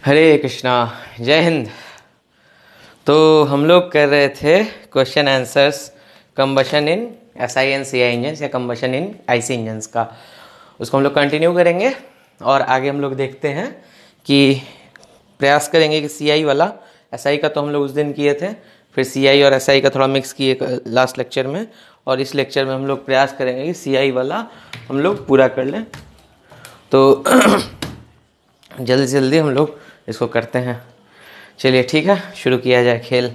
हरे कृष्णा, जय हिंद। तो हम लोग कर रहे थे question answers combustion in SI and CI engines या कंबशन इन आईसी इंजन्स का। उसको हम लोग कंटिन्यू करेंगे और आगे हम लोग देखते हैं कि प्रयास करेंगे कि सीआई वाला, एसआई का तो हम लोग उस दिन किए थे, फिर सीआई और एसआई का थोड़ा मिक्स किए लास्ट लेक्चर में, और इस लेक्चर में हम लोग प्रयास करेंगे कि सीआई वाला हम लोग पूरा कर लें। तो जल्दी जल्दी हम लोग इसको करते हैं। चलिए ठीक है, शुरू किया जाए खेल।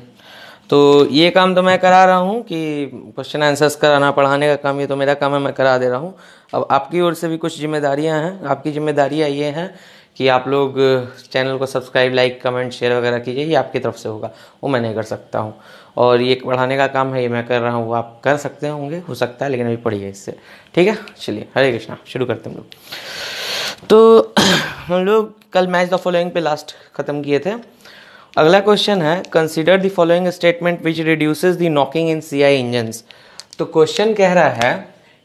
तो ये काम तो मैं करा रहा हूँ कि क्वेश्चन आंसर्स कराना, पढ़ाने का काम ये तो मेरा काम है, मैं करा दे रहा हूँ। अब आपकी ओर से भी कुछ जिम्मेदारियाँ हैं। आपकी जिम्मेदारियाँ ये हैं कि आप लोग चैनल को सब्सक्राइब, लाइक, कमेंट, शेयर वगैरह कीजिए। ये आपकी तरफ से होगा, वो मैं नहीं कर सकता हूँ। और ये पढ़ाने का काम है, ये मैं कर रहा हूँ, वो आप कर सकते होंगे, हो सकता है, लेकिन अभी पढ़िए इससे। ठीक है, चलिए हरे कृष्णा, शुरू करते हैं हम लोग। तो हम लोग कल मैच द फॉलोइंग पे लास्ट खत्म किए थे। अगला क्वेश्चन है, consider the following statement which reduces the knocking in CI engines. तो क्वेश्चन कह रहा है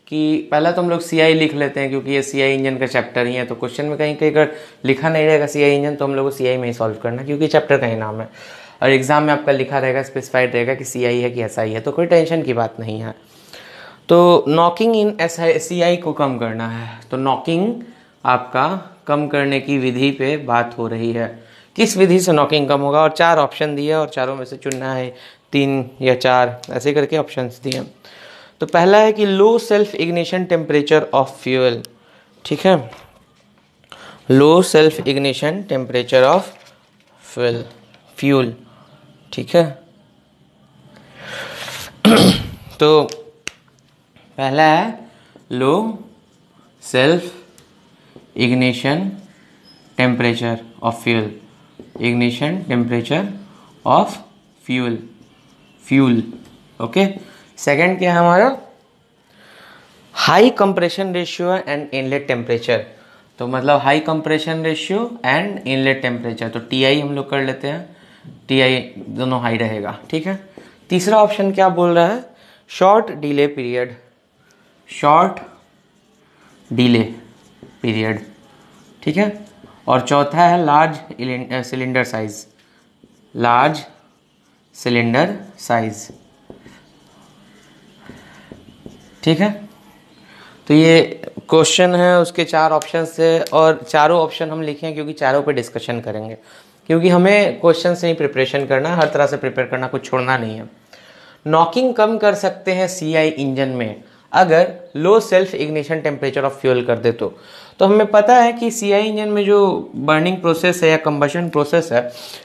कि पहला तो हम लोग सीआई लिख लेते हैं क्योंकि ये सीआई इंजन का चैप्टर ही है। तो क्वेश्चन में कहीं कहीं अगर लिखा नहीं रहेगा सीआई इंजन तो हम लोग को सीआई में ही सॉल्व करना, क्योंकि चैप्टर का ही नाम है। और एग्जाम में आपका लिखा रहेगा, स्पेसिफाइड रहेगा कि सीआई है कि एसआई है, तो कोई टेंशन की बात नहीं है। तो नॉकिंग इन सीआई को कम करना है, तो नॉकिंग आपका कम करने की विधि पे बात हो रही है। किस विधि से नॉकिंग कम होगा, और 4 ऑप्शन दिए और चारों में से चुनना है 3 या 4 ऐसे करके ऑप्शंस दिए। तो पहला है कि low self ignition temperature of fuel. ठीक है, low self ignition temperature of fuel. ठीक है, तो पहला है low self ignition temperature of fuel, ignition temperature of fuel. Okay, second क्या है हमारा, high compression ratio and inlet temperature. तो मतलब high compression ratio and inlet temperature, तो टीआई हम लोग कर लेते हैं, टीआई दोनों हाई रहेगा। ठीक है, तीसरा ऑप्शन क्या बोल रहा है, short delay period, short delay period. ठीक है, और चौथा है large cylinder size, large cylinder size. ठीक है, तो ये क्वेश्चन है, उसके 4 ऑप्शन से, और चारों ऑप्शन हम लिखे हैं क्योंकि चारों पे डिस्कशन करेंगे, क्योंकि हमें क्वेश्चन से ही प्रिपरेशन करना है, हर तरह से प्रिपेयर करना, कुछ छोड़ना नहीं है। नॉकिंग कम कर सकते हैं सीआई इंजन में अगर low self ignition temperature of fuel कर दे तो हमें पता है कि सीआई इंजन में जो बर्निंग प्रोसेस है या कंबशन प्रोसेस है,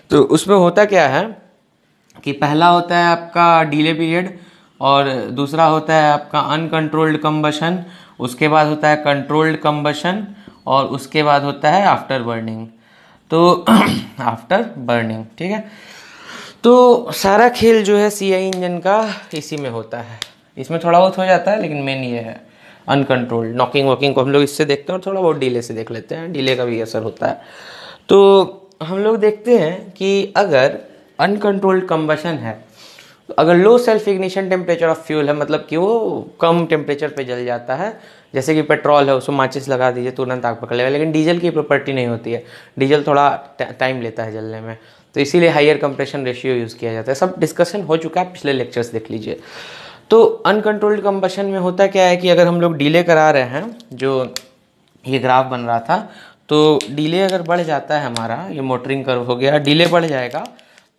तो उसमें होता क्या है कि पहला होता है आपका डिले पीरियड, और दूसरा होता है आपका अनकंट्रोल्ड कंबशन, उसके बाद होता है कंट्रोल्ड कंबशन, और उसके बाद होता है आफ्टर बर्निंग। तो आफ्टर बर्निंग, ठीक है, तो सारा खेल जो है सीआई इंजन का इसी में होता है। इसमें थोड़ा बहुत हो जाता है, लेकिन मेन ये है अनकंट्रोल्ड। नॉकिंग वॉकिंग को हम लोग इससे देखते हैं और थोड़ा बहुत डिले से देख लेते हैं, डिले का भी असर होता है। तो हम लोग देखते हैं कि अगर अनकंट्रोल्ड कंबशन है, तो अगर low self ignition temperature of fuel है, मतलब कि वो कम टेम्परेचर पे जल जाता है, जैसे कि पेट्रोल है, उसको माचिस लगा दीजिए तुरंत आग पकड़ लेगा, लेकिन डीजल की प्रॉपर्टी नहीं होती है, डीजल थोड़ा टाइम लेता है जलने में, तो इसीलिए हायर कंप्रेशन रेशियो यूज़ किया जाता है। सब डिस्कशन हो चुका है, पिछले लेक्चर्स देख लीजिए। तो अनकंट्रोल्ड कंबशन में होता क्या है कि अगर हम लोग डिले करा रहे हैं, जो ये ग्राफ बन रहा था, तो डिले अगर बढ़ जाता है हमारा, ये मोटरिंग कर्व हो गया, डिले बढ़ जाएगा,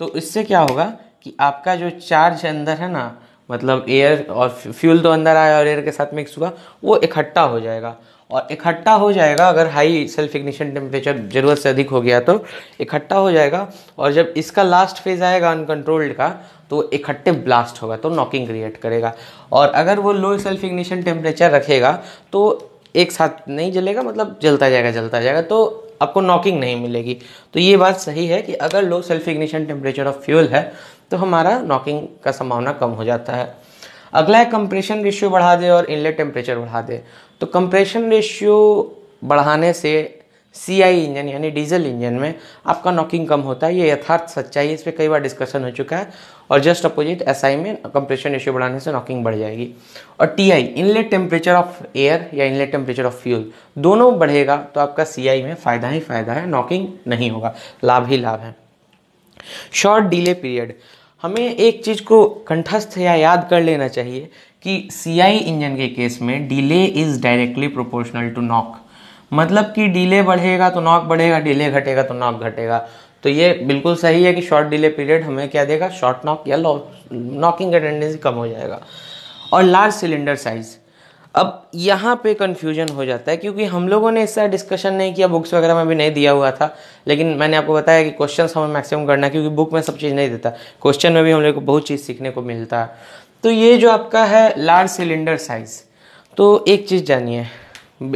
तो इससे क्या होगा कि आपका जो चार्ज अंदर है ना, मतलब एयर और फ्यूल तो अंदर आया और एयर के साथ मिक्स हुआ, वो इकट्ठा हो जाएगा। और इकट्ठा हो जाएगा अगर हाई सेल्फ इग्निशन टेम्परेचर ज़रूरत से अधिक हो गया तो इकट्ठा हो जाएगा, और जब इसका लास्ट फेज आएगा अनकंट्रोल्ड का, तो इकट्ठे ब्लास्ट होगा, तो नॉकिंग क्रिएट करेगा। और अगर वो लो सेल्फ इग्निशन टेम्परेचर रखेगा तो एक साथ नहीं जलेगा, मतलब जलता जाएगा, तो आपको नॉकिंग नहीं मिलेगी। तो ये बात सही है कि अगर low self ignition temperature of fuel है तो हमारा नॉकिंग का संभावना कम हो जाता है। अगला है कंप्रेशन रेशियो बढ़ा दे और इनलेट टेम्परेचर बढ़ा दे। तो कंप्रेशन रेशियो बढ़ाने से CI इंजन यानी डीजल इंजन में आपका नॉकिंग कम होता है। ये यथार्थ सच्चाई है, इस पर कई बार डिस्कशन हो चुका है। और जस्ट अपोजिट SI में कंप्रेशन रेशियो बढ़ाने से नॉकिंग बढ़ जाएगी। और TI inlet temperature of air या इनलेट टेम्परेचर ऑफ फ्यूल दोनों बढ़ेगा तो आपका CI में फ़ायदा ही फ़ायदा है, नॉकिंग नहीं होगा, लाभ ही लाभ है। शॉर्ट डिले पीरियड, हमें एक चीज़ को कंठस्थ या याद कर लेना चाहिए कि CI इंजन के केस में delay is directly proportional to knock. मतलब कि डिले बढ़ेगा तो नॉक बढ़ेगा, डिले घटेगा तो नॉक घटेगा। तो ये बिल्कुल सही है कि शॉर्ट डिले पीरियड हमें क्या देगा, शॉर्ट नॉक या नॉकिंग का टेंडेंसी कम हो जाएगा। और लार्ज सिलेंडर साइज, अब यहाँ पे कन्फ्यूजन हो जाता है क्योंकि हम लोगों ने इसका डिस्कशन नहीं किया, बुक्स वगैरह में भी नहीं दिया हुआ था। लेकिन मैंने आपको बताया कि क्वेश्चंस हमें मैक्सिमम करना है क्योंकि बुक में सब चीज़ नहीं देता, क्वेश्चन में भी हम लोग को बहुत चीज़ सीखने को मिलता है। तो ये जो आपका है लार्ज सिलेंडर साइज, तो एक चीज़ जानिए,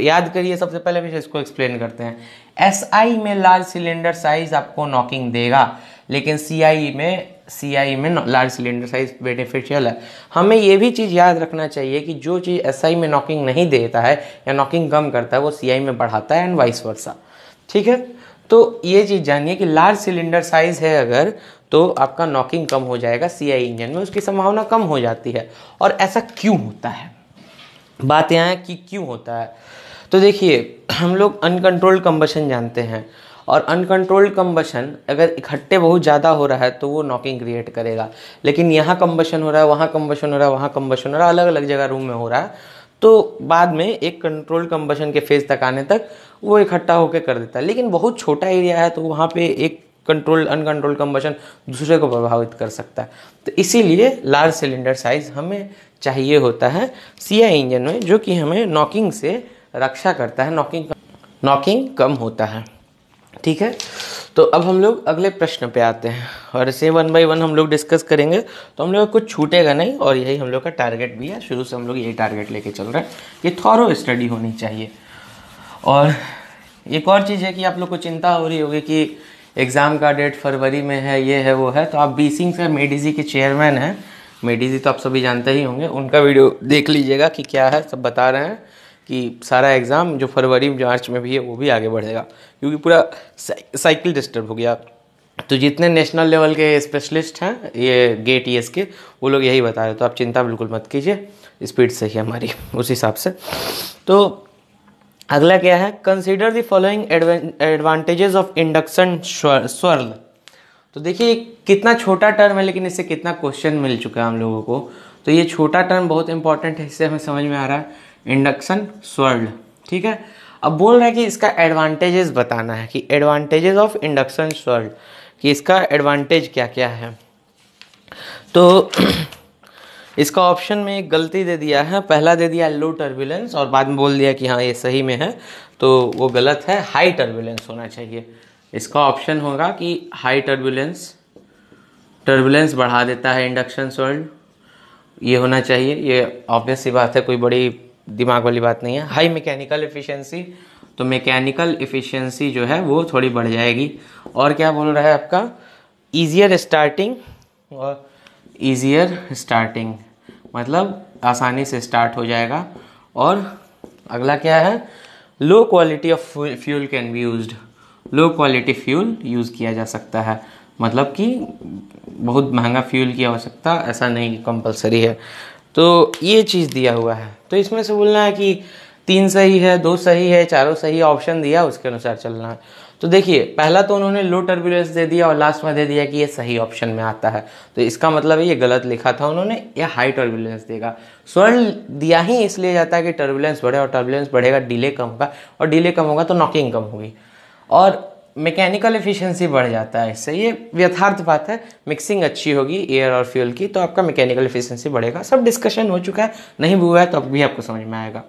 याद करिए, सबसे पहले भी इसको एक्सप्लेन करते हैं। SI में लार्ज सिलेंडर साइज आपको नॉकिंग देगा, लेकिन CI में लार्ज सिलेंडर साइज बेनिफिशियल है। हमें ये भी चीज़ याद रखना चाहिए कि जो चीज़ SI में नॉकिंग नहीं देता है या नॉकिंग कम करता है वो CI में बढ़ाता है एंड वाइस वर्सा। ठीक है, तो ये चीज़ जानिए कि लार्ज सिलेंडर साइज है अगर, तो आपका नॉकिंग कम हो जाएगा CI इंजन में, उसकी संभावना कम हो जाती है। और ऐसा क्यों होता है, बात यहाँ है कि क्यों होता है। तो देखिए, हम लोग अनकंट्रोल्ड कंबशन जानते हैं, और अनकंट्रोल्ड कंबशन अगर इकट्ठे बहुत ज़्यादा हो रहा है तो वो नॉकिंग क्रिएट करेगा। लेकिन यहाँ कंबशन हो रहा है, वहाँ कंबशन हो रहा है, वहाँ कंबशन हो रहा है, अलग अलग जगह रूम में हो रहा है, तो बाद में एक कंट्रोल्ड कंबशन के फेज तक आने तक वो इकट्ठा होकर कर देता है। लेकिन बहुत छोटा एरिया है तो वहाँ पे एक कंट्रोल्ड अनकंट्रोल्ड कंबशन दूसरे को प्रभावित कर सकता है। तो इसीलिए लार्ज सिलेंडर साइज हमें चाहिए होता है CI इंजन में, जो कि हमें नॉकिंग से रक्षा करता है, नॉकिंग कम होता है। ठीक है, तो अब हम लोग अगले प्रश्न पे आते हैं और इसे 1 बाय 1 हम लोग डिस्कस करेंगे, तो हम लोग कुछ छूटेगा नहीं। और यही हम लोग का टारगेट भी है, शुरू से हम लोग यही टारगेट लेके चल रहे हैं, ये थॉरो स्टडी होनी चाहिए। और एक और चीज़ है कि आप लोग को चिंता हो रही होगी कि एग्ज़ाम का डेट फरवरी में है, ये है वो है, तो आप बीसिंग से मेडिजी के चेयरमैन हैं, मेडिजी तो आप सभी जानते ही होंगे, उनका वीडियो देख लीजिएगा कि क्या है, सब बता रहे हैं कि सारा एग्ज़ाम जो फरवरी मार्च में भी है वो भी आगे बढ़ेगा क्योंकि पूरा साइकिल डिस्टर्ब हो गया। तो जितने नेशनल लेवल के स्पेशलिस्ट हैं ये गेट ES के, वो लोग यही बता रहे, तो आप चिंता बिल्कुल मत कीजिए, स्पीड सही है हमारी उस हिसाब से। तो अगला क्या है, consider the following advantages of induction swirl. तो देखिए कितना छोटा टर्म है लेकिन इससे कितना क्वेश्चन मिल चुका है हम लोगों को। तो ये छोटा टर्म बहुत इंपॉर्टेंट है, इससे हमें समझ में आ रहा है इंडक्शन स्वर्ल। ठीक है, अब बोल रहा है कि इसका एडवांटेजेस बताना है कि एडवांटेजेस ऑफ इंडक्शन स्वर्ल, कि इसका एडवांटेज क्या क्या है। तो इसका ऑप्शन में एक गलती दे दिया है, पहला दे दिया लो टर्बुलेंस और बाद में बोल दिया कि हाँ ये सही में है, तो वो गलत है, हाई टर्बुलेंस होना चाहिए। इसका ऑप्शन होगा कि हाई टर्बुलेंस बढ़ा देता है इंडक्शन स्वर्ल, ये होना चाहिए। ये ऑब्वियस सी बात है, कोई बड़ी दिमाग वाली बात नहीं है। हाई मैकेनिकल एफिशिएंसी, तो मैकेनिकल एफिशिएंसी जो है वो थोड़ी बढ़ जाएगी। और क्या बोल रहा है आपका, ईजियर स्टार्टिंग, और ईजियर स्टार्टिंग मतलब आसानी से स्टार्ट हो जाएगा। और अगला क्या है, low quality of fuel can be used, low quality fuel use किया जा सकता है, मतलब कि बहुत महंगा फ्यूल की आवश्यकता ऐसा नहीं कंपलसरी है। तो ये चीज़ दिया हुआ है, तो इसमें से बोलना है कि 3 सही है, 2 सही है, चारों सही, ऑप्शन दिया उसके अनुसार चलना है। तो देखिए पहला तो उन्होंने लो टर्बुलेंस दे दिया और लास्ट में दे दिया कि ये सही ऑप्शन में आता है, तो इसका मतलब है ये गलत लिखा था उन्होंने, ये हाई टर्बुलेंस देगा। स्वर्ल दिया ही इसलिए जाता है कि टर्बुलेंस बढ़े, और टर्बुलेंस बढ़ेगा डिले कम होगा, और डिले कम होगा तो नॉकिंग कम होगी, और मैकेनिकल एफिशिएंसी बढ़ जाता है इससे, ये यथार्थ बात है। मिक्सिंग अच्छी होगी एयर और फ्यूल की तो आपका मैकेनिकल एफिशिएंसी बढ़ेगा, सब डिस्कशन हो चुका है, नहीं हुआ है तो अब भी आपको समझ में आएगा।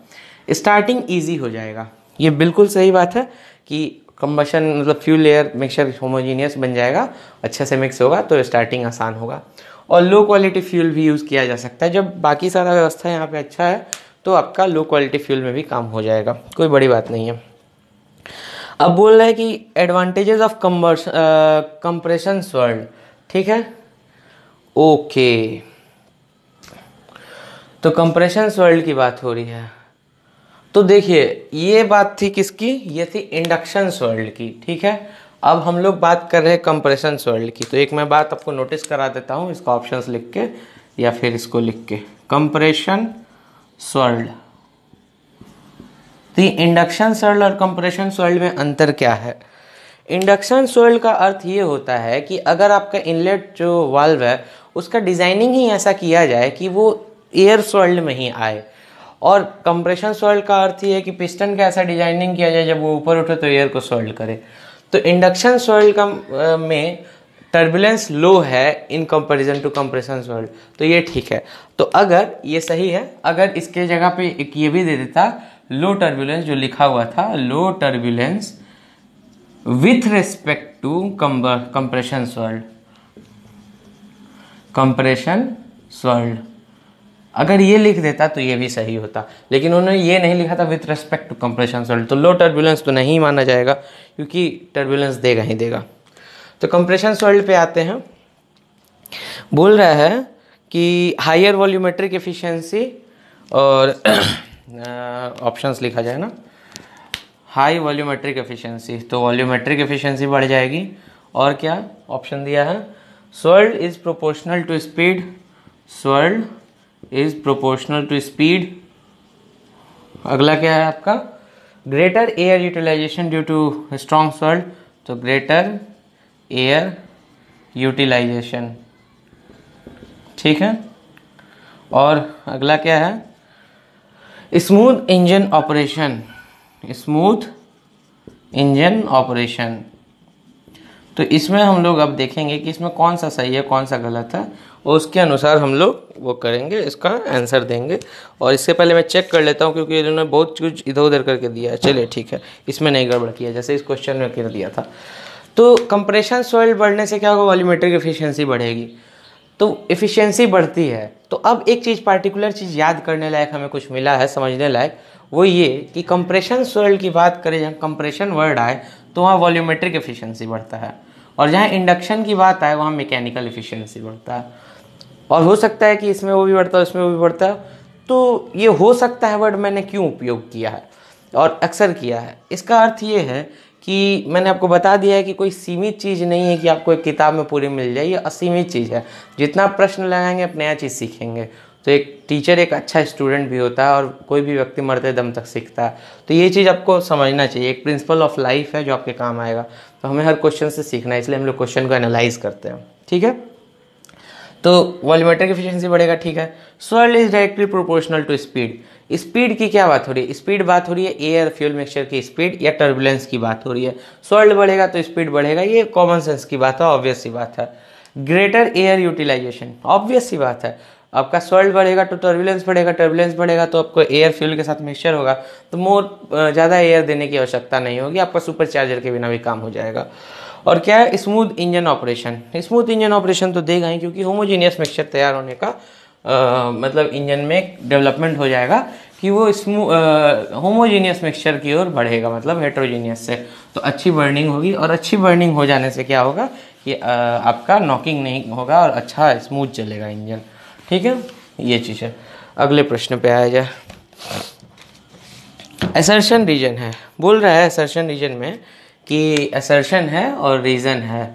स्टार्टिंग ईजी हो जाएगा, ये बिल्कुल सही बात है कि कंबशन मतलब फ्यूल एयर मिक्सचर होमोजीनियस बन जाएगा, अच्छे से मिक्स होगा तो स्टार्टिंग आसान होगा। और लो क्वालिटी फ्यूल भी यूज़ किया जा सकता है, जब बाकी सारा व्यवस्था यहाँ पे अच्छा है तो आपका लो क्वालिटी फ्यूल में भी काम हो जाएगा, कोई बड़ी बात नहीं है। अब बोल रहा है कि एडवांटेजेस ऑफ कंप्रेशन स्वर्ल, ठीक है, ओके, तो कंप्रेशन स्वर्ल की बात हो रही है। तो देखिए ये बात थी किसकी, ये थी इंडक्शन सॉइल्ड की, ठीक है। अब हम लोग बात कर रहे हैं कंप्रेशन सॉइल्ड की। तो एक मैं बात आपको नोटिस करा देता हूँ, इसका ऑप्शंस लिख के या फिर इसको लिख के, कंप्रेशन सॉइल्ड। तो इंडक्शन सॉइल्ड और कंप्रेशन सॉइल्ड में अंतर क्या है? इंडक्शन सॉइल्ड का अर्थ ये होता है कि अगर आपका इनलेट जो वाल्व है उसका डिजाइनिंग ही ऐसा किया जाए कि वो एयर सॉइल्ड में ही आए, और कंप्रेशन सॉइल्ड का अर्थ ये है कि पिस्टन का ऐसा डिजाइनिंग किया जाए जब वो ऊपर उठे तो एयर को सॉइल्ड करे। तो इंडक्शन सॉइल्ड का में टर्बुलेंस लो है in comparison to compression swirl, तो ये ठीक है। तो अगर ये सही है, अगर इसके जगह पे एक ये भी दे देता लो टर्बुलेंस, जो लिखा हुआ था low turbulence with respect to compression soiled, compression soiled, अगर ये लिख देता तो ये भी सही होता, लेकिन उन्होंने ये नहीं लिखा था with respect to compression swirl, तो लो टर्बुलेंस तो नहीं माना जाएगा क्योंकि टर्बुलेंस देगा ही देगा। तो कंप्रेशन सॉइल्ड पे आते हैं। बोल रहा है कि हायर वॉल्यूमेट्रिक एफिशिएंसी, और ऑप्शंस लिखा जाए ना, हाई वॉल्यूमेट्रिक एफिशिएंसी, तो वॉल्यूमेट्रिक एफिशिएंसी बढ़ जाएगी। और क्या ऑप्शन दिया है, swirl is proportional to speed, swirl is proportional to speed. अगला क्या है आपका, greater air utilization due to strong swirl, तो ग्रेटर एयर यूटिलाइजेशन, ठीक है। और अगला क्या है, smooth engine operation, smooth engine operation. तो इसमें हम लोग अब देखेंगे कि इसमें कौन सा सही है कौन सा गलत है, और उसके अनुसार हम लोग वो करेंगे, इसका आंसर देंगे। और इससे पहले मैं चेक कर लेता हूँ क्योंकि इन्होंने बहुत कुछ इधर उधर करके दिया है। चलिए ठीक है, इसमें नहीं गड़बड़ किया जैसे इस क्वेश्चन में कर दिया था। तो कंप्रेशन सॉइल्ड बढ़ने से क्या होगा, वॉल्यूमेट्रिक एफिशिएंसी बढ़ेगी, तो एफिशिएंसी बढ़ती है। तो अब एक चीज़ पार्टिकुलर चीज़ याद करने लायक हमें कुछ मिला है, समझने लायक, वो ये कि कंप्रेशन सॉइल्ड की बात करें, जहाँ कंप्रेशन वर्ड आए तो वहाँ वॉल्यूमेट्रिक एफिशिएंसी बढ़ता है, और जहाँ इंडक्शन की बात आए वहाँ मैकेनिकल एफिशिएंसी बढ़ता है। और हो सकता है कि इसमें वो भी बढ़ता है उसमें वो भी बढ़ता है। तो ये हो सकता है वर्ड मैंने क्यों उपयोग किया है और अक्सर किया है, इसका अर्थ ये है कि मैंने आपको बता दिया है कि कोई सीमित चीज़ नहीं है कि आपको एक किताब में पूरी मिल जाए, ये असीमित चीज़ है। जितना प्रश्न लगाएंगे आप नया चीज़ सीखेंगे। तो एक टीचर एक अच्छा स्टूडेंट भी होता है, और कोई भी व्यक्ति मरते दम तक सीखता है। तो ये चीज़ आपको समझना चाहिए, एक प्रिंसिपल ऑफ लाइफ है जो आपके काम आएगा। तो हमें हर क्वेश्चन से सीखना है, इसलिए हम लोग क्वेश्चन को एनालाइज करते हैं, ठीक है। तो वॉल्यूमेट्रिक एफिशिएंसी बढ़ेगा, ठीक है। Swirl is directly proportional to speed, speed की क्या बात हो रही है, स्पीड बात हो रही है एयर फ्यूल मिक्सचर की स्पीड या टर्बुलेंस की बात हो रही है। सॉइल्ड बढ़ेगा तो स्पीड बढ़ेगा, ये कॉमन सेंस की बात है, ऑब्वियस सी बात है। ग्रेटर एयर यूटिलाइजेशन, ऑब्वियस सी बात है, आपका सॉइल्ड बढ़ेगा तो टर्बुलेंस बढ़ेगा, टर्बुलेंस बढ़ेगा तो आपको एयर फ्यूल के साथ मिक्सचर होगा, तो मोर ज़्यादा एयर देने की आवश्यकता नहीं होगी, आपका सुपर चार्जर के बिना भी काम हो जाएगा। और क्या है, smooth engine operation, smooth engine operation तो देगा ही, क्योंकि होमोजीनियस मिक्सचर तैयार होने का मतलब इंजन में डेवलपमेंट हो जाएगा कि वो होमोजीनियस मिक्सचर की ओर बढ़ेगा, मतलब हेट्रोजीनियस से। तो अच्छी बर्निंग होगी, और अच्छी बर्निंग हो जाने से क्या होगा कि आपका नॉकिंग नहीं होगा और अच्छा स्मूथ चलेगा इंजन, ठीक है। ये चीज़ है। अगले प्रश्न पे आया जाए। असर्शन रीजन है, बोल रहा है असर्शन रीजन में कि असर्शन है और रीजन है।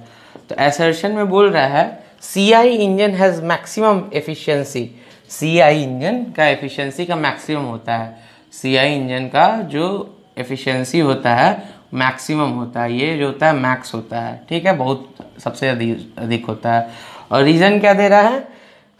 तो असर्शन में बोल रहा है CI engine has maximum efficiency, CI engine का एफिशिएंसी का मैक्सिमम होता है, CI इंजन का जो एफिशिएंसी होता है मैक्सिमम होता है, ये जो होता है मैक्स होता है, ठीक है, बहुत सबसे अधिक होता है। और रीजन क्या दे रहा है,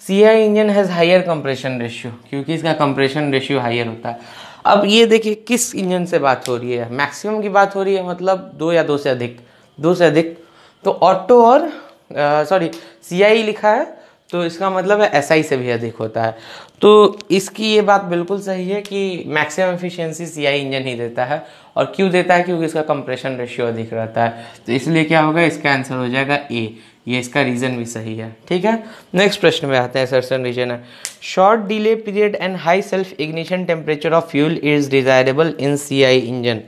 CI engine has higher compression ratio, क्योंकि इसका कंप्रेशन रेशियो हायर होता है। अब ये देखिए किस इंजन से बात हो रही है, मैक्सिमम की बात हो रही है, मतलब दो या दो से अधिक। तो ऑटो और CI लिखा है तो इसका मतलब है SI से भी अधिक होता है। तो इसकी ये बात बिल्कुल सही है कि मैक्सिमम एफिशिएंसी CI इंजन ही देता है। और क्यों देता है, क्योंकि इसका कंप्रेशन रेशियो अधिक रहता है। तो इसलिए क्या होगा, इसका आंसर हो जाएगा A, ये इसका रीजन भी सही है, ठीक है। नेक्स्ट प्रश्न में आते हैं, सर्सन रीजन है। Short delay period and high self ignition temperature of fuel is desirable in CI engine.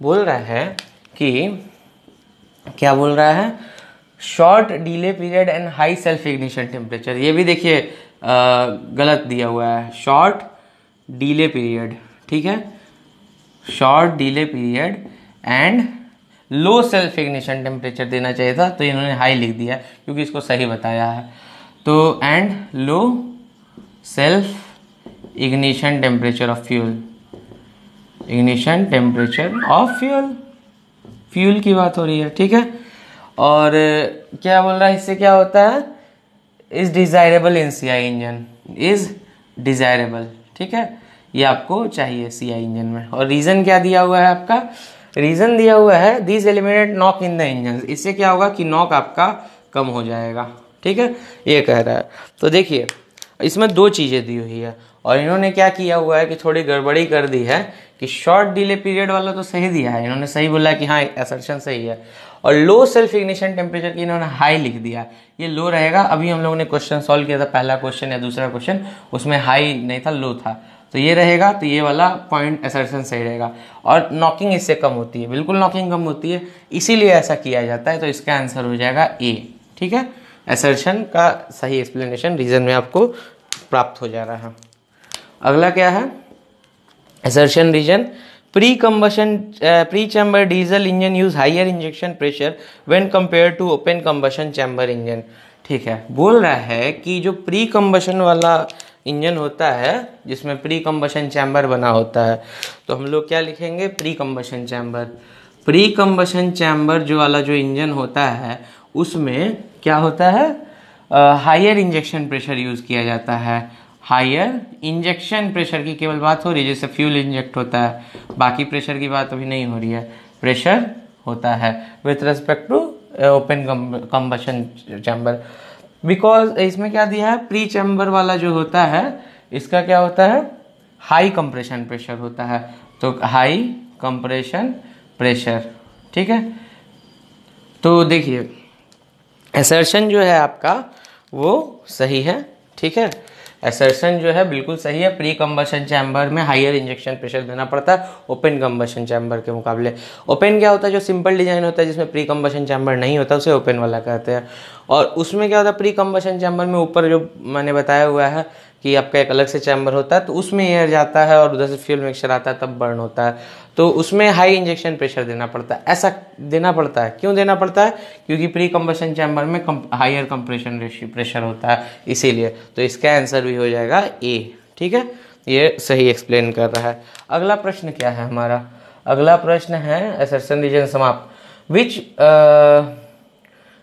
बोल रहा है कि क्या बोल रहा है, short delay period and high self ignition temperature. ये भी देखिए गलत दिया हुआ है, शॉर्ट डिले पीरियड, ठीक है, short delay period and low self ignition temperature देना चाहिए था, तो इन्होंने हाई लिख दिया क्योंकि इसको सही बताया है। तो and low self ignition temperature of fuel, ignition temperature of fuel, fuel की बात हो रही है, ठीक है। और क्या बोल रहा है, इससे क्या होता है, is desirable in CI engine, is desirable, ठीक है, ये आपको चाहिए सीआई इंजन में। और रीजन क्या दिया हुआ है आपका, रीजन दिया हुआ है this eliminate knock in the engine, इससे क्या होगा कि नॉक आपका कम हो जाएगा, ठीक है, ये कह रहा है। तो देखिए इसमें दो चीज़ें दी हुई है और इन्होंने क्या किया हुआ है कि थोड़ी गड़बड़ी कर दी है कि शॉर्ट डिले पीरियड वाला तो सही दिया है, इन्होंने सही बोला कि हाँ असर्शन सही है, और लो सेल्फ इग्निशन टेम्परेचर की इन्होंने हाई लिख दिया, ये लो रहेगा। अभी हम लोगों ने क्वेश्चन सॉल्व किया था, पहला क्वेश्चन या दूसरा क्वेश्चन, उसमें हाई नहीं था, लो था, तो ये रहेगा, तो ये वाला पॉइंट असर्शन सही रहेगा। और नॉकिंग इससे कम होती है, बिल्कुल नॉकिंग कम होती है, इसीलिए ऐसा किया जाता है, तो इसका आंसर हो जाएगा ए, ठीक है। असर्शन का सही एक्सप्लेनेशन रीजन में आपको प्राप्त हो जा रहा है। अगला क्या है, assertion reason, pre chamber diesel engine use higher injection pressure when compare to open combustion chamber engine, ठीक है। बोल रहा है कि जो प्री कंबशन वाला इंजन होता है जिसमें प्री कंबशन चैम्बर बना होता है, तो हम लोग क्या लिखेंगे, pre combustion chamber, pre combustion chamber जो वाला जो इंजन होता है उसमें क्या होता है, हायर इंजेक्शन प्रेशर यूज किया जाता है, हायर इंजेक्शन प्रेशर की केवल बात हो रही है, जैसे फ्यूल इंजेक्ट होता है, बाकी प्रेशर की बात अभी नहीं हो रही है, प्रेशर होता है with respect to open combustion chamber. Because इसमें क्या दिया है, प्री चैम्बर वाला जो होता है इसका क्या होता है, हाई कंप्रेशन प्रेशर होता है, तो हाई कंप्रेशन प्रेशर, ठीक है। तो देखिए असर्शन जो है आपका वो सही है, ठीक है, असर्शन जो है बिल्कुल सही है, प्री कंबशन चैम्बर में हायर इंजेक्शन प्रेशर देना पड़ता है ओपन कंबशन चैम्बर के मुकाबले। ओपन क्या होता है, जो सिंपल डिजाइन होता है जिसमें प्री कंबशन चैम्बर नहीं होता उसे ओपन वाला कहते हैं। और उसमें क्या होता है, प्री कंबशन चैम्बर में ऊपर जो मैंने बताया हुआ है कि आपका एक अलग से चैम्बर होता है, तो उसमें एयर जाता है और उधर से फ्यूल मिक्सचर आता है तब बर्न होता है, तो उसमें हाई इंजेक्शन प्रेशर देना पड़ता है। ऐसा देना पड़ता है, क्यों देना पड़ता है, क्योंकि प्री कंबशन चैम्बर में हायर कंप्रेशन प्रेशर होता है इसीलिए। तो इसका आंसर भी हो जाएगा ए, ठीक है, ये सही एक्सप्लेन कर रहा है। अगला प्रश्न क्या है हमारा, अगला प्रश्न है असर्शन रीजन समाप्त,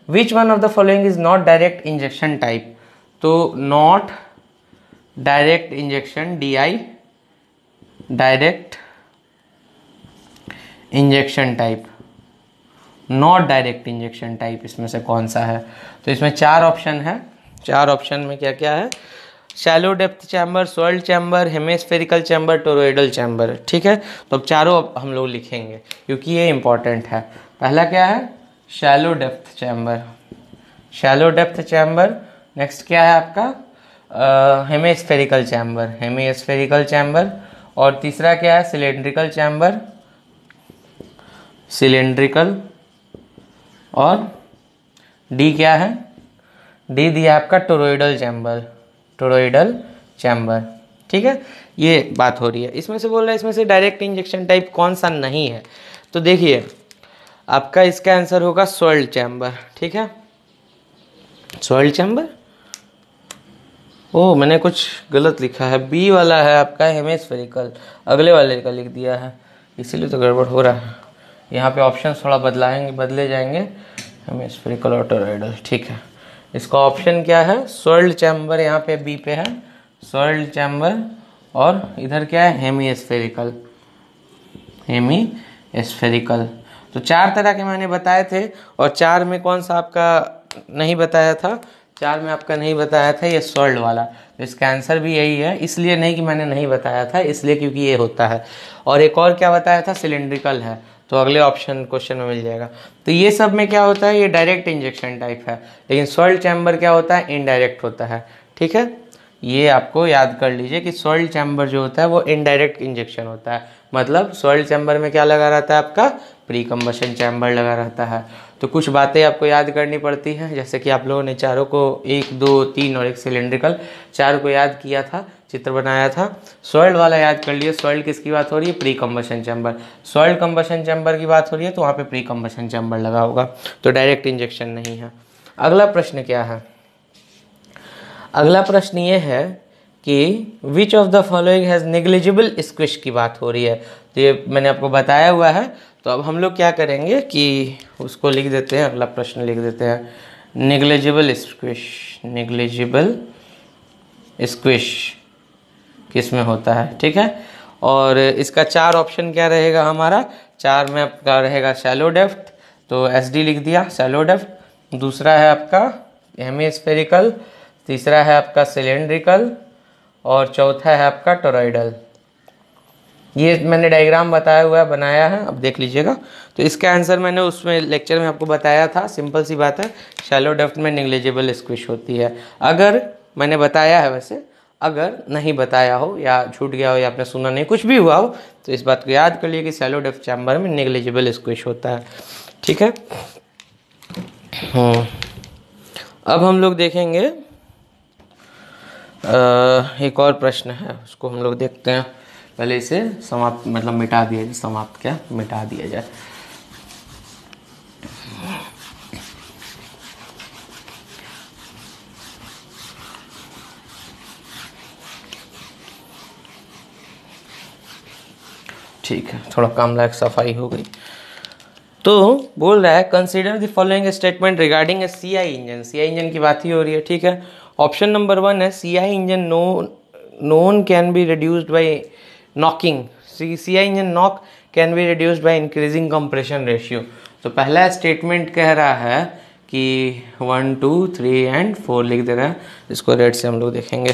which one of the following is not direct injection type, तो not direct injection, DI direct injection type, not direct injection type इसमें से कौन सा है, तो इसमें 4 ऑप्शन है, 4 ऑप्शन में क्या क्या है, shallow depth chamber, swirled chamber, hemispherical chamber, toroidal chamber, ठीक है। तो अब चारों हम लोग लिखेंगे क्योंकि ये इंपॉर्टेंट है। पहला क्या है, shallow depth chamber, shallow depth chamber. Next क्या है आपका, हेमिस्फेरिकल चैम्बर, हेमिस्फेरिकल चैम्बर। और तीसरा क्या है, सिलेंड्रिकल चैम्बर, सिलेंड्रिकल। और डी क्या है, डी दिया आपका टोरोइडल चैम्बर, टोरोइडल चैम्बर, ठीक है। ये बात हो रही है, इसमें से बोल रहा है इसमें से डायरेक्ट इंजेक्शन टाइप कौन सा नहीं है, तो देखिए आपका इसका आंसर होगा स्वर्ल्ड चैम्बर, ठीक है, स्वर्ल्ड चैम्बर। ओह मैंने कुछ गलत लिखा है, बी वाला है आपका हेमिस्फेरिकल, अगले वाले का लिख दिया है, इसीलिए तो गड़बड़ हो रहा है। यहाँ पे ऑप्शन थोड़ा बदले जाएंगे, हेमिस्फेरिकल और टोरोइडल, ठीक है। इसका ऑप्शन क्या है, स्वर्ल्ड चैम्बर, यहाँ पे बी पे है स्वर्ल्ड चैम्बर, और इधर क्या है, हेमिस्फेरिकल, हेमिस्फेरिकल। तो 4 तरह के मैंने बताए थे, और 4 में कौन सा आपका नहीं बताया था, 4 में आपका नहीं बताया था ये स्वर्ल्ड वाला, तो इसका आंसर भी यही है, इसलिए नहीं कि मैंने नहीं बताया था, इसलिए क्योंकि ये होता है। और एक और क्या बताया था, सिलेंड्रिकल है, तो अगले ऑप्शन क्वेश्चन में मिल जाएगा। तो ये सब में क्या होता है, ये डायरेक्ट इंजेक्शन टाइप है, लेकिन स्वर्ल्ड चैम्बर क्या होता है, इनडायरेक्ट होता है, ठीक है। ये आपको याद कर लीजिए कि स्वर्ल्ड चैम्बर जो होता है वो इनडायरेक्ट इंजेक्शन होता है, मतलब स्वर्ल्ड चैम्बर में क्या लगा रहता है आपका, प्री कंबशन चैम्बर लगा रहता है। तो कुछ बातें आपको याद करनी पड़ती हैं, जैसे कि आप लोगों ने चारों को 1, 2, 3 और एक सिलेंड्रिकल, 4 को याद किया था, चित्र बनाया था। सॉइल्ड वाला याद कर लिए, सॉइल्ड किसकी बात हो रही है, pre combustion chamber. Soiled combustion chamber की बात हो रही है तो वहाँ पे प्री कंबशन चैम्बर लगा होगा, तो डायरेक्ट इंजेक्शन नहीं है। अगला प्रश्न क्या है, अगला प्रश्न ये है कि विच of the following has negligible squish की बात हो रही है। तो ये मैंने आपको बताया हुआ है, तो अब हम लोग क्या करेंगे कि उसको लिख देते हैं, अगला प्रश्न लिख देते हैं, नेग्लिजिबल स्क्विश। नेग्लिजिबल स्क्विश किस में होता है, ठीक है। और इसका 4 ऑप्शन क्या रहेगा हमारा, 4 में आपका रहेगा शैलो डेप्थ, तो SD लिख दिया शैलो डेप्थ। दूसरा है आपका हेमिस्फेरिकल, तीसरा है आपका सिलेंड्रिकल, और चौथा है आपका टोरॉइडल। ये मैंने डायग्राम बताया हुआ है, बनाया है, अब देख लीजिएगा। तो इसका आंसर मैंने उसमें लेक्चर में आपको बताया था, सिंपल सी बात है, शैलो डेप्थ में नेग्लिजिबल स्क्विश होती है। अगर मैंने बताया है, वैसे अगर नहीं बताया हो या छूट गया हो या आपने सुना नहीं, कुछ भी हुआ हो, तो इस बात को याद कर लिए कि शैलो डेप्थ चैम्बर में नेग्लिजिबल स्क्विश होता है, ठीक है। अब हम लोग देखेंगे एक और प्रश्न है, उसको हम लोग देखते हैं। पहले इसे समाप्त मतलब मिटा दिया जाए, समाप्त क्या, मिटा दिया जाए। ठीक है, थोड़ा काम लायक सफाई हो गई। तो बोल रहा है consider the following statement regarding A CI engine. CI engine की बात ही हो रही है, ठीक है। ऑप्शन नंबर 1 है CI engine known can be reduced by knocking. CI engine knock can be reduced by increasing compression ratio. तो पहला स्टेटमेंट कह रहा है कि 1 2 3 एंड 4 लिख दे रहा है, इसको रेड से हम लोग देखेंगे।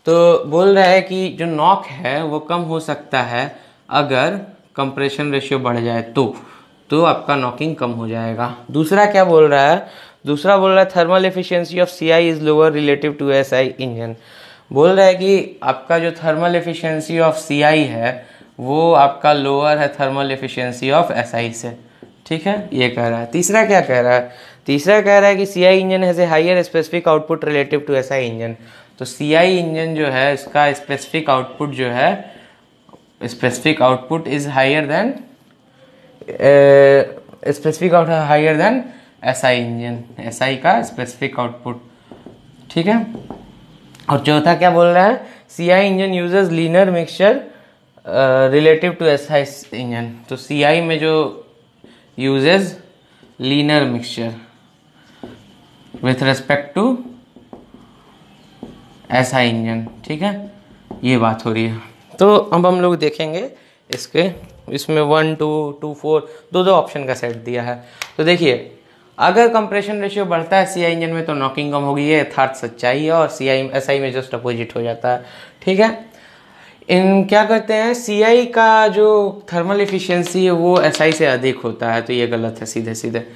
तो बोल रहा है कि जो नॉक है वो कम हो सकता है अगर कंप्रेशन रेशियो बढ़ जाए तो आपका नॉकिंग कम हो जाएगा। दूसरा क्या बोल रहा है, दूसरा बोल रहा है thermal efficiency of CI is lower relative to SI engine. बोल रहा है कि आपका जो थर्मल एफिशिएंसी ऑफ CI है वो आपका लोअर है थर्मल एफिशिएंसी ऑफ SI से, ठीक है, ये कह रहा है। तीसरा क्या कह रहा है, तीसरा कह रहा है कि CI engine has a higher specific output relative to SI engine. तो CI इंजन जो है इसका स्पेसिफिक आउटपुट जो है, specific output is higher than SI engine, SI का स्पेसिफिक आउटपुट, ठीक है। और चौथा क्या बोल रहा है, CI engine uses leaner mixture relative to SI engine. तो CI में जो uses leaner mixture with respect to SI engine, ठीक है, ये बात हो रही है। तो अब हम लोग देखेंगे इसमें 1 2 2 4 दो ऑप्शन का सेट दिया है। तो देखिए, अगर कंप्रेशन रेशियो बढ़ता है CI इंजन में तो नॉकिंग कम होगी, ये यथार्थ सच्चाई है, और SI में जस्ट अपोजिट हो जाता है, ठीक है। इन क्या करते हैं, CI का जो थर्मल एफिशिएंसी है वो SI से अधिक होता है, तो ये गलत है सीधे सीधे,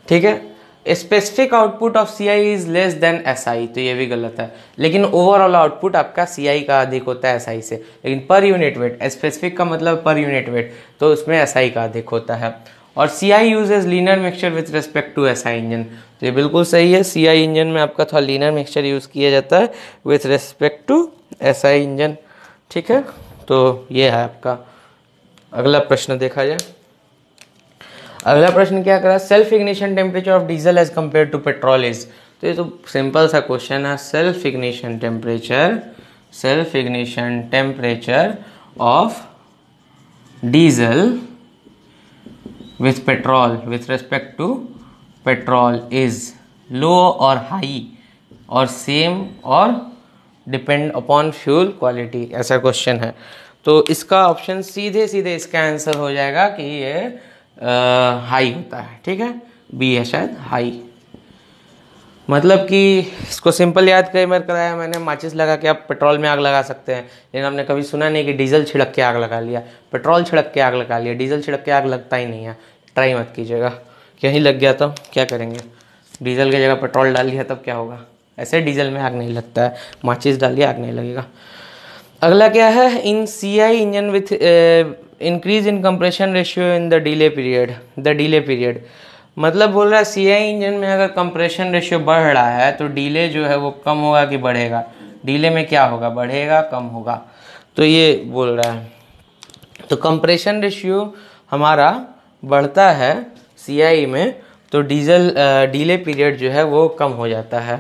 ठीक है। Specific output of CI is less than SI, तो ये भी गलत है। लेकिन ओवरऑल आउटपुट आपका CI का अधिक होता है SI से। लेकिन पर यूनिट वेट, स्पेसिफिक का मतलब पर यूनिट वेट, तो उसमें SI का अधिक होता है। और CI uses leaner mixture with respect to SI engine, तो ये बिल्कुल सही है। CI इंजन में आपका थोड़ा लीनर मिक्सचर यूज़ किया जाता है with respect to SI engine, ठीक है। तो ये है आपका। अगला प्रश्न देखा जाए। अगला प्रश्न क्या करा, self ignition temperature of diesel as compare to petrol is. तो ये तो सिंपल सा क्वेश्चन है। Self ignition temperature of diesel with petrol with respect to petrol is low और हाई और सेम और डिपेंड अपॉन फ्यूल क्वालिटी, ऐसा question है। तो इसका ऑप्शन सीधे सीधे इसका आंसर हो जाएगा कि ये हाई होता है, ठीक है, बी है शायद, हाई। मतलब कि इसको सिंपल याद कई बार कराया मैंने, माचिस लगा के आप पेट्रोल में आग लगा सकते हैं, लेकिन आपने कभी सुना नहीं कि डीजल छिड़क के आग लगा लिया, पेट्रोल छिड़क के आग लगा लिया, डीजल छिड़क के आग लगता ही नहीं है। ट्राई मत कीजिएगा, कहीं लग गया तो क्या करेंगे, डीजल की जगह पेट्रोल डाल लिया तब क्या होगा। ऐसे डीजल में आग नहीं लगता है, माचिस डालिए आग नहीं लगेगा। अगला क्या है, इन CI engine with increase in compression ratio in the delay period. मतलब बोल रहा है सीआई इंजन में अगर कंप्रेशन रेशियो बढ़ रहा है तो डीले जो है वो कम होगा कि बढ़ेगा, डीले में क्या होगा, बढ़ेगा कम होगा, तो ये बोल रहा है। तो कंप्रेशन रेशियो हमारा बढ़ता है सीआई में तो डीले पीरियड जो है वो कम हो जाता है।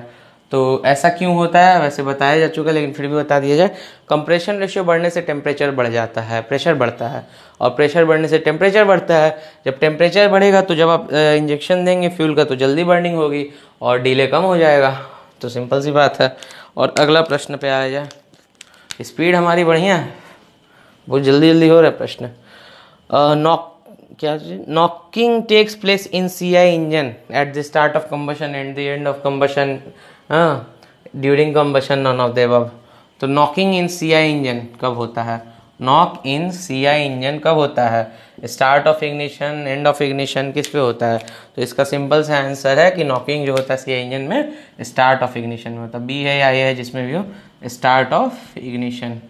तो ऐसा क्यों होता है वैसे बताया जा चुका, लेकिन फिर भी बता दिया जाए। कंप्रेशन रेशियो बढ़ने से टेम्परेचर बढ़ जाता है, प्रेशर बढ़ता है, और प्रेशर बढ़ने से टेम्परेचर बढ़ता है। जब टेम्परेचर बढ़ेगा तो जब आप इंजेक्शन देंगे फ्यूल का तो जल्दी बर्निंग होगी और डीले कम हो जाएगा। तो सिंपल सी बात है। और अगला प्रश्न पे आया जाए, स्पीड हमारी बढ़िया है, बहुत जल्दी जल्दी हो रहा है प्रश्न। Knocking takes place in CI engine at the start of combustion and the end of combustion, during combustion, none of the above. तो नॉकिंग इन सीआई इंजन कब होता है, नॉक इन सीआई इंजन कब होता है, start of ignition, end of ignition, किस पे होता है। तो इसका सिंपल सा आंसर है कि नॉकिंग जो होता है सीआई इंजन में स्टार्ट ऑफ इग्निशन में होता है। बी है या ए है जिसमें भी हो, start of ignition,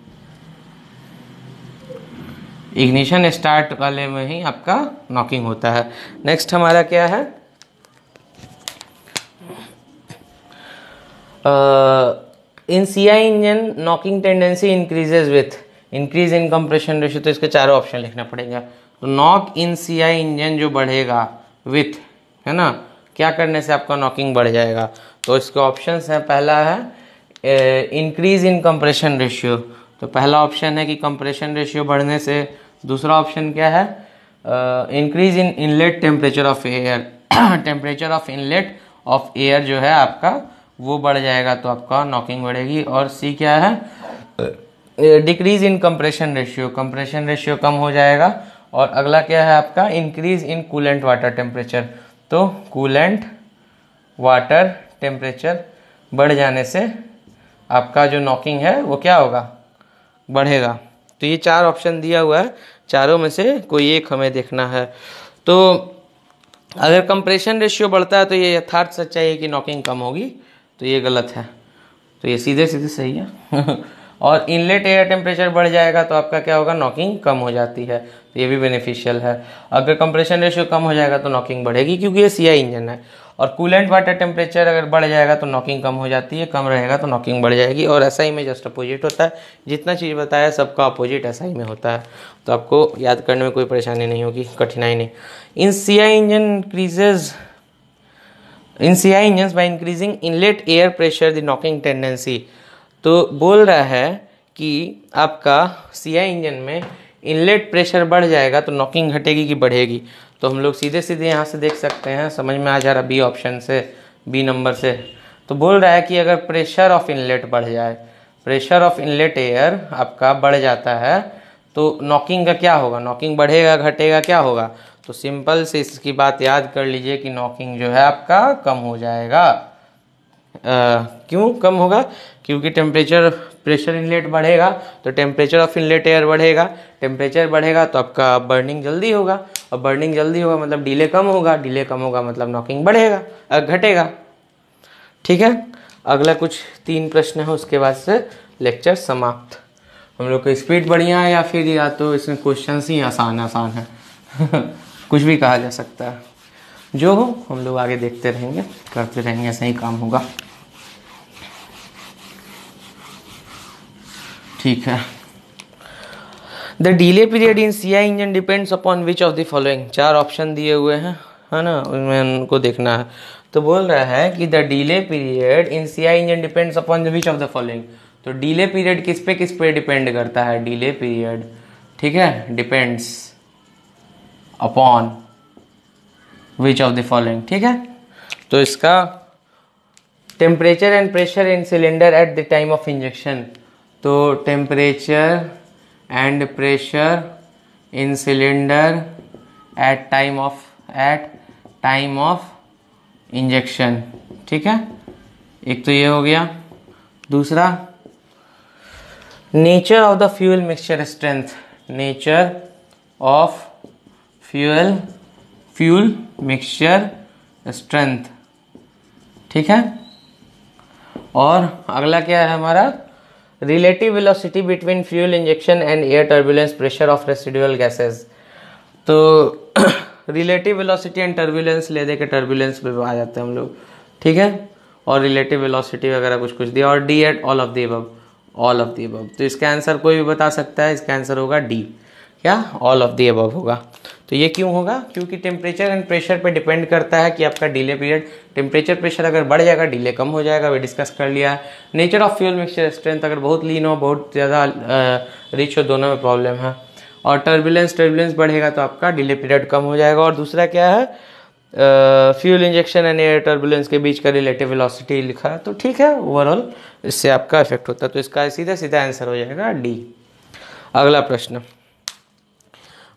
ignition start वाले में ही आपका नॉकिंग होता है। नेक्स्ट हमारा क्या है, in CI engine knocking tendency increases with increase in compression ratio. तो इसके चारों ऑप्शन लिखना पड़ेगा। तो नॉक इन सीआई इंजन जो बढ़ेगा विथ, है ना, क्या करने से आपका नॉकिंग बढ़ जाएगा। तो इसके ऑप्शंस हैं, पहला है इंक्रीज इन कंप्रेशन रेशियो। तो पहला ऑप्शन है कि कंप्रेशन रेशियो बढ़ने से। दूसरा ऑप्शन क्या है, increase in inlet temperature of air, temperature of inlet of air जो है आपका वो बढ़ जाएगा तो आपका नॉकिंग बढ़ेगी। और सी क्या है, decrease in compression ratio, compression ratio कम हो जाएगा। और अगला क्या है आपका, increase in coolant water temperature. तो कूलेंट वाटर टेम्परेचर बढ़ जाने से आपका जो नॉकिंग है वो क्या होगा, बढ़ेगा। तो ये चार ऑप्शन दिया हुआ है, चारों में से कोई एक हमें देखना है। तो अगर कंप्रेशन रेशियो बढ़ता है तो ये यथार्थ सच्चाई है कि नॉकिंग कम होगी, तो ये गलत है, तो ये सीधे सीधे सही है। और इनलेट एयर टेम्परेचर बढ़ जाएगा तो आपका क्या होगा, नॉकिंग कम हो जाती है, तो ये भी बेनिफिशियल है। अगर कंप्रेशन रेशियो कम हो जाएगा तो नॉकिंग बढ़ेगी क्योंकि ये सीआई इंजन है। और कूलेंट वाटर टेम्परेचर अगर बढ़ जाएगा तो नॉकिंग कम हो जाती है, कम रहेगा तो नॉकिंग बढ़ जाएगी। और एसआई में जस्ट अपोजिट होता है, जितना चीज़ बताया सबका अपोजिट एसआई में होता है। तो आपको याद करने में कोई परेशानी नहीं होगी, कठिनाई नहीं। In CI engine increases in CI engine by increasing inlet air pressure the knocking tendency. तो बोल रहा है कि आपका सीआई इंजन में इनलेट प्रेशर बढ़ जाएगा तो नॉकिंग घटेगी कि बढ़ेगी। तो हम लोग सीधे सीधे यहाँ से देख सकते हैं, समझ में आ जा रहा बी ऑप्शन से, बी नंबर से। तो बोल रहा है कि अगर प्रेशर ऑफ इनलेट बढ़ जाए, प्रेशर ऑफ इनलेट एयर आपका बढ़ जाता है तो नॉकिंग का क्या होगा, नॉकिंग बढ़ेगा घटेगा क्या होगा। तो सिंपल से इसकी बात याद कर लीजिए कि नॉकिंग जो है आपका कम हो जाएगा। क्यों कम होगा, क्योंकि प्रेशर इनलेट बढ़ेगा तो टेम्परेचर ऑफ इनलेट एयर बढ़ेगा, टेम्परेचर बढ़ेगा तो आपका बर्निंग जल्दी होगा, और बर्निंग जल्दी होगा मतलब डिले कम होगा, डिले कम होगा मतलब नॉकिंग बढ़ेगा घटेगा। ठीक है, अगला कुछ 3 प्रश्न है, उसके बाद से लेक्चर समाप्त। हम लोग का स्पीड बढ़िया है या फिर या तो इसमें क्वेश्चन ही आसान है कुछ भी कहा जा सकता है। जो हो हम लोग आगे देखते रहेंगे, करते रहेंगे, ऐसा ही काम होगा। ठीक है। The delay period in CI engine depends upon which of the following. 4 option दिए हुए हैं, है ना, उनमें उनको देखना है। तो बोल रहा है कि the delay period in CI engine depends upon which of the following. तो डिले पीरियड किस पे डिपेंड करता है, डिले पीरियड, ठीक है, depends upon which of the following. ठीक है, तो इसका temperature and pressure in cylinder at the time of injection. तो temperature and pressure in cylinder at time of injection. ठीक है, एक तो ये हो गया। दूसरा, nature of the fuel mixture strength, nature of fuel mixture strength. ठीक है, और अगला क्या है हमारा, relative velocity between fuel injection and air turbulence pressure of residual gases. तो रिलेटिव वेलोसिटी एंड टर्बुलेंस ले दे के टर्बुलेंस पे आ जाते हैं हम लोग, ठीक है, और रिलेटिव वेलोसिटी वगैरह कुछ कुछ दिया, और D at all of the above, all of the above. तो इसका आंसर कोई भी बता सकता है, इसका आंसर होगा डी, क्या, ऑल ऑफ द अबव होगा। तो ये क्यों होगा, क्योंकि टेम्परेचर एंड प्रेशर पे डिपेंड करता है कि आपका डिले पीरियड, टेम्परेचर प्रेशर अगर बढ़ जाएगा डिले कम हो जाएगा, वे डिस्कस कर लिया है। Nature of fuel mixture strength, अगर बहुत लीन हो बहुत ज़्यादा रिच हो, दोनों में प्रॉब्लम है। और टर्बुलेंस बढ़ेगा तो आपका डिले पीरियड कम हो जाएगा। और दूसरा क्या है, fuel injection and air turbulence के बीच का रिलेटिव वेलोसिटी लिखा है, तो ठीक है, ओवरऑल इससे आपका इफेक्ट होता है। तो इसका सीधा सीधा आंसर हो जाएगा डी। अगला प्रश्न,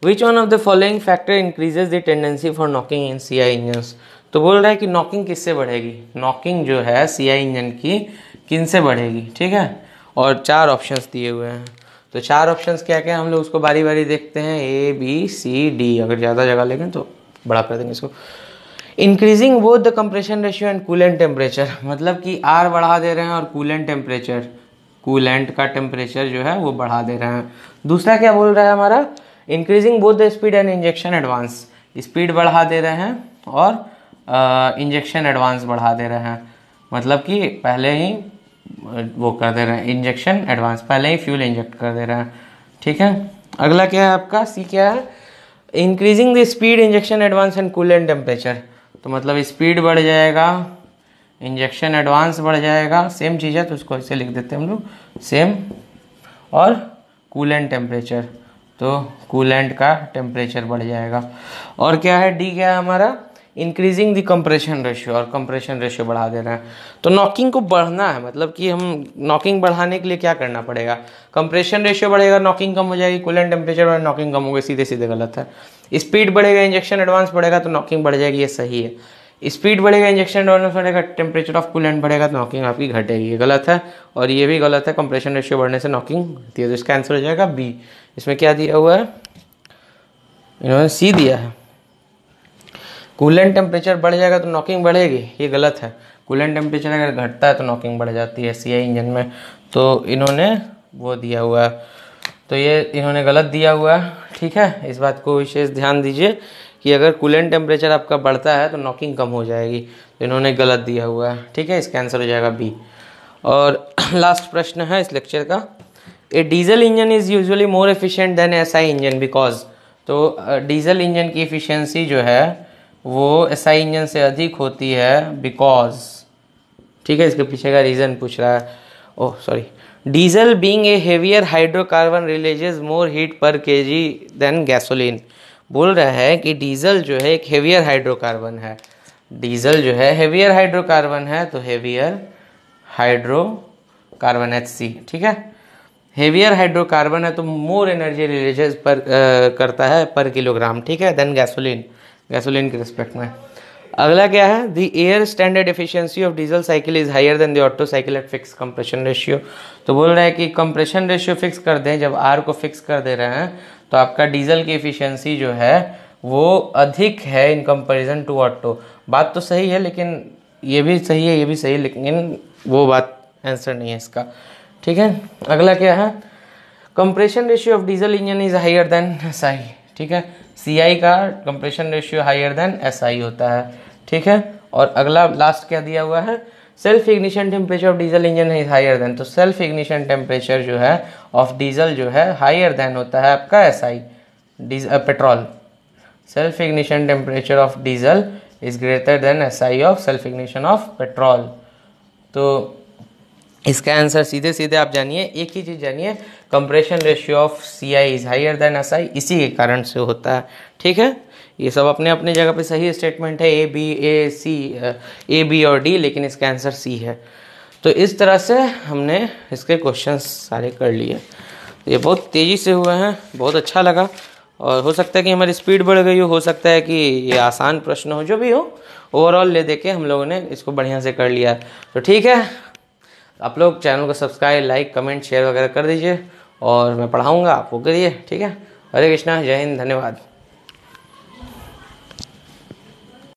विच one of the following factor increases the tendency for knocking in CI engines. तो बोल रहा है कि नॉकिंग किससे बढ़ेगी, नॉकिंग जो है CI इंजन की किन से बढ़ेगी, ठीक है। और 4 ऑप्शंस दिए हुए हैं, तो 4 ऑप्शंस क्या क्या हम लोग उसको बारी बारी देखते हैं, A B C D, अगर ज़्यादा जगह लेंगे तो बड़ा कर देंगे इसको। Increasing both the compression ratio and coolant temperature, मतलब कि R बढ़ा दे रहे हैं और कूलेंट टेम्परेचर, कूलेंट का टेम्परेचर जो है वो बढ़ा दे रहे हैं। दूसरा क्या बोल रहा है हमारा, increasing both the speed and injection advance, speed बढ़ा दे रहे हैं और इंजेक्शन एडवांस बढ़ा दे रहे हैं, मतलब कि पहले ही वो कर दे रहे हैं इंजेक्शन एडवांस, पहले ही फ्यूल इंजेक्ट कर दे रहे हैं, ठीक है। अगला क्या है आपका, सी क्या है, increasing the speed injection advance and coolant temperature, तो मतलब स्पीड बढ़ जाएगा, इंजेक्शन एडवांस बढ़ जाएगा, सेम चीज़ है तो उसको ऐसे लिख देते हैं हम लोग, सेम, और कूलेंट टेम्परेचर, तो कूलेंट का टेम्परेचर बढ़ जाएगा। और क्या है, डी क्या है हमारा, इंक्रीजिंग द कंप्रेशन रेशियो, और कंप्रेशन रेशियो बढ़ा दे रहे हैं। तो नॉकिंग को बढ़ना है, मतलब कि हम नॉकिंग बढ़ाने के लिए क्या करना पड़ेगा, कंप्रेशन रेशियो बढ़ेगा नॉकिंग कम हो जाएगी, कूलेंट टेम्परेचर बढ़ेगा नॉकिंग कम होगी, सीधे सीधे गलत है। स्पीड बढ़ेगा, इंजेक्शन एडवांस बढ़ेगा तो नॉकिंग बढ़ जाएगी, ये सही है। स्पीड बढ़ेगा, इंजेक्शन एडवांस बढ़ेगा, टेम्परेचर ऑफ कूलेंट बढ़ेगा तो नॉकिंग आपकी घटेगी, ये गलत है। और ये भी गलत है, कंप्रेशन रेशियो बढ़ने से नॉकिंग होती है, तो इसका आंसर हो जाएगा बी। इसमें क्या दिया हुआ है, इन्होंने सी दिया है, कूलेंट टेम्परेचर बढ़ जाएगा तो नॉकिंग बढ़ेगी, ये गलत है। कूलेंट टेम्परेचर अगर घटता है तो नॉकिंग बढ़ जाती है CI इंजन में, तो इन्होंने वो दिया हुआ है, तो ये इन्होंने गलत दिया हुआ है, ठीक है। इस बात को विशेष ध्यान दीजिए कि अगर कूलेंट टेम्परेचर आपका बढ़ता है तो नॉकिंग कम हो जाएगी, तो इन्होंने गलत दिया हुआ है, ठीक है। इसका आंसर हो जाएगा बी। और लास्ट प्रश्न है इस लेक्चर का, a diesel engine is usually more efficient than SI engine because, तो डीजल इंजन की एफिशिएंसी जो है वो SI इंजन से अधिक होती है बिकॉज, ठीक है। इसके पीछे का रीज़न पूछ रहा है, oh sorry, diesel being a heavier hydrocarbon releases more heat पर केजी देन गैसोलीन। बोल रहा है कि डीजल जो है एक हेवियर हाइड्रोकार्बन है, डीजल जो है हेवियर हाइड्रोकार्बन है, तो हेवियर हाइड्रोकार्बन HC, ठीक है। हेवियर हाइड्रोकार्बन है तो मोर एनर्जी रिलीजेस पर करता है पर किलोग्राम, ठीक है, देन गैसोलीन, गैसोलीन के रिस्पेक्ट में। अगला क्या है, the air standard efficiency of diesel cycle is higher than the Otto cycle at fix compression ratio. तो बोल रहा है कि कंप्रेशन रेशियो फिक्स कर दें, जब R को फिक्स कर दे रहे हैं तो आपका डीजल की एफिशिएंसी जो है वो अधिक है इन कंपैरिजन टू ऑटो। बात तो सही है, लेकिन ये भी सही है, ये भी सही है, लेकिन वो बात आंसर नहीं है इसका, ठीक है। अगला क्या है, compression ratio of diesel engine is higher than SI, ठीक है। CI का compression ratio higher than SI होता है, ठीक है। और अगला लास्ट क्या दिया हुआ है, self ignition temperature of diesel engine is higher than, तो सेल्फ इग्निशन टेम्परेचर जो है ऑफ डीजल जो है हायर देन होता है आपका SI petrol. Self ignition temperature of diesel is greater than SI of self ignition of petrol. तो इसका आंसर सीधे सीधे आप जानिए, एक ही चीज़ जानिए, compression ratio of CI is higher than SI, इसी के कारण से होता है, ठीक है। ये सब अपने अपने जगह पे सही स्टेटमेंट है, A B और D, लेकिन इसका आंसर C है। तो इस तरह से हमने इसके क्वेश्चंस सारे कर लिए। ये बहुत तेज़ी से हुए हैं, बहुत अच्छा लगा, और हो सकता है कि हमारी स्पीड बढ़ गई हो सकता है कि ये आसान प्रश्न हो, जो भी हो, ओवरऑल ले दे के हम लोगों ने इसको बढ़िया से कर लिया। तो ठीक है, आप लोग चैनल को सब्सक्राइब, लाइक, कमेंट, शेयर वगैरह कर दीजिए, और मैं पढ़ाऊँगा, आप वो करिए, ठीक है। हरे कृष्णा, जय हिंद, धन्यवाद।